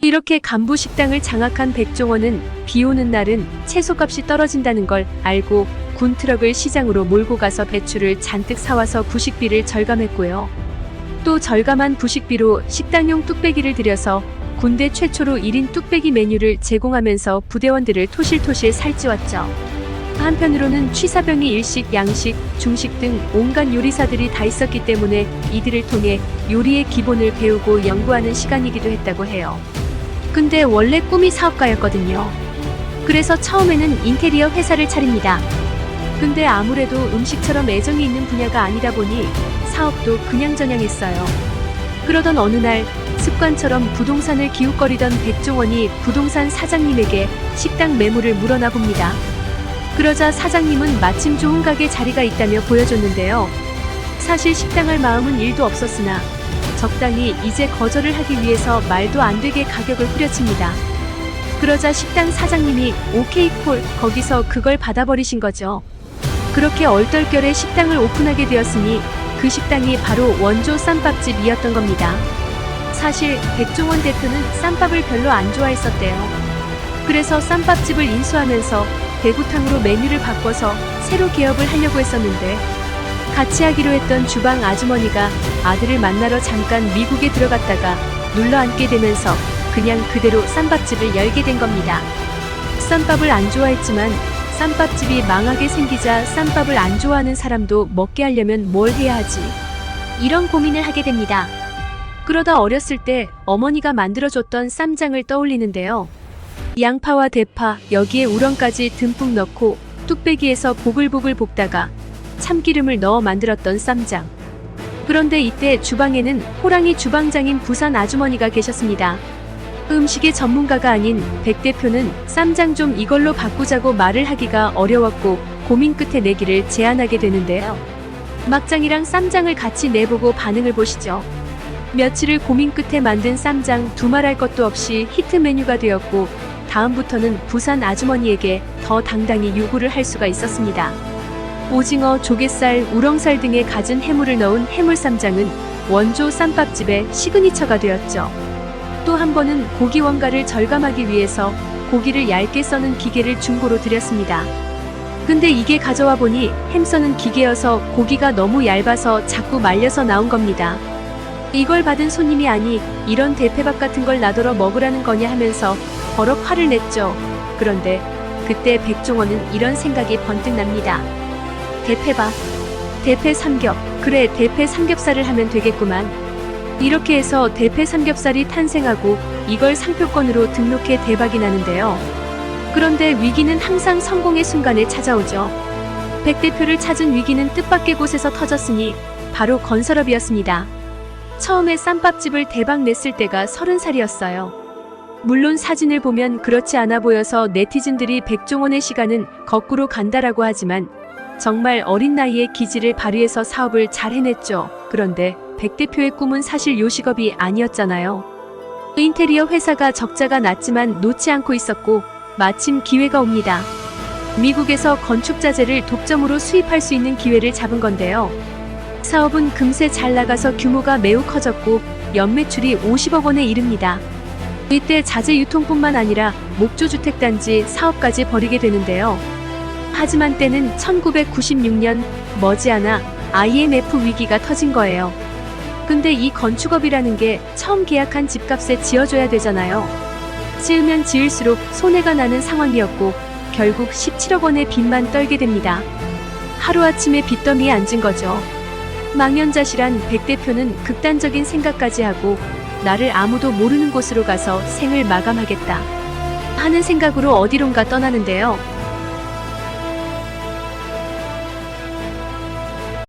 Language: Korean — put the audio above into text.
이렇게 간부 식당을 장악한 백종원은 비 오는 날은 채소값이 떨어진다는 걸 알고 군 트럭을 시장으로 몰고 가서 배추를 잔뜩 사와서 부식비를 절감했고요. 또 절감한 부식비로 식당용 뚝배기를 들여서 군대 최초로 1인 뚝배기 메뉴를 제공하면서 부대원들을 토실토실 살찌웠죠. 한편으로는 취사병이 일식, 양식, 중식 등 온갖 요리사들이 다 있었기 때문에 이들을 통해 요리의 기본을 배우고 연구하는 시간이기도 했다고 해요. 근데 원래 꿈이 사업가였거든요. 그래서 처음에는 인테리어 회사를 차립니다. 근데 아무래도 음식처럼 애정이 있는 분야가 아니다 보니 사업도 그냥저냥했어요. 그러던 어느 날 습관처럼 부동산을 기웃거리던 백종원이 부동산 사장님에게 식당 매물을 물어나 봅니다. 그러자 사장님은 마침 좋은 가게 자리가 있다며 보여줬는데요. 사실 식당할 마음은 1도 없었으나 적당히 이제 거절을 하기 위해서 말도 안 되게 가격을 후려칩니다. 그러자 식당 사장님이 오케이 콜, 거기서 그걸 받아버리신 거죠. 그렇게 얼떨결에 식당을 오픈하게 되었으니 그 식당이 바로 원조 쌈밥집이었던 겁니다. 사실 백종원 대표는 쌈밥을 별로 안 좋아했었대요. 그래서 쌈밥집을 인수하면서 대구탕으로 메뉴를 바꿔서 새로 개업을 하려고 했었는데 같이 하기로 했던 주방 아주머니가 아들을 만나러 잠깐 미국에 들어갔다가 눌러앉게 되면서 그냥 그대로 쌈밥집을 열게 된 겁니다. 쌈밥을 안 좋아했지만 쌈밥집이 망하게 생기자 쌈밥을 안 좋아하는 사람도 먹게 하려면 뭘 해야 하지? 이런 고민을 하게 됩니다. 그러다 어렸을 때 어머니가 만들어줬던 쌈장을 떠올리는데요. 양파와 대파, 여기에 우렁까지 듬뿍 넣고 뚝배기에서 보글보글 볶다가 참기름을 넣어 만들었던 쌈장. 그런데 이때 주방에는 호랑이 주방장인 부산 아주머니가 계셨습니다. 음식의 전문가가 아닌 백 대표는 쌈장 좀 이걸로 바꾸자고 말을 하기가 어려웠고 고민 끝에 내기를 제안하게 되는데요. 막장이랑 쌈장을 같이 내보고 반응을 보시죠. 며칠을 고민 끝에 만든 쌈장 두말할 것도 없이 히트 메뉴가 되었고 다음부터는 부산 아주머니에게 더 당당히 요구를 할 수가 있었습니다. 오징어, 조갯살, 우렁살 등의 갖은 해물을 넣은 해물쌈장은 원조 쌈밥집의 시그니처가 되었죠. 또 한 번은 고기 원가를 절감하기 위해서 고기를 얇게 써는 기계를 중고로 들였습니다. 근데 이게 가져와 보니 햄 써는 기계여서 고기가 너무 얇아서 자꾸 말려서 나온 겁니다. 이걸 받은 손님이 아니 이런 대패밥 같은 걸 놔둬러 먹으라는 거냐 하면서 버럭 화를 냈죠. 그런데 그때 백종원은 이런 생각이 번뜩 납니다. 대패밥, 대패 삼겹, 그래 대패 삼겹살을 하면 되겠구만. 이렇게 해서 대패 삼겹살이 탄생하고 이걸 상표권으로 등록해 대박이 나는데요. 그런데 위기는 항상 성공의 순간에 찾아오죠. 백 대표를 찾은 위기는 뜻밖의 곳에서 터졌으니 바로 건설업이었습니다. 처음에 쌈밥집을 대박 냈을 때가 30살이었어요. 물론 사진을 보면 그렇지 않아 보여서 네티즌들이 백종원의 시간은 거꾸로 간다라고 하지만 정말 어린 나이에 기질을 발휘해서 사업을 잘 해냈죠. 그런데 백 대표의 꿈은 사실 요식업이 아니었잖아요. 인테리어 회사가 적자가 났지만 놓지 않고 있었고 마침 기회가 옵니다. 미국에서 건축 자재를 독점으로 수입할 수 있는 기회를 잡은 건데요. 사업은 금세 잘 나가서 규모가 매우 커졌고 연매출이 50억 원에 이릅니다. 이때 자재 유통뿐만 아니라 목조주택단지 사업까지 벌이게 되는데요. 하지만 때는 1996년 머지않아 IMF 위기가 터진 거예요. 근데 이 건축업이라는 게 처음 계약한 집값에 지어줘야 되잖아요. 지으면 지을수록 손해가 나는 상황이었고 결국 17억 원의 빚만 떨게 됩니다. 하루아침에 빚더미에 앉은 거죠. 망연자실한 백 대표는 극단적인 생각까지 하고 나를 아무도 모르는 곳으로 가서 생을 마감하겠다 하는 생각으로 어디론가 떠나는데요.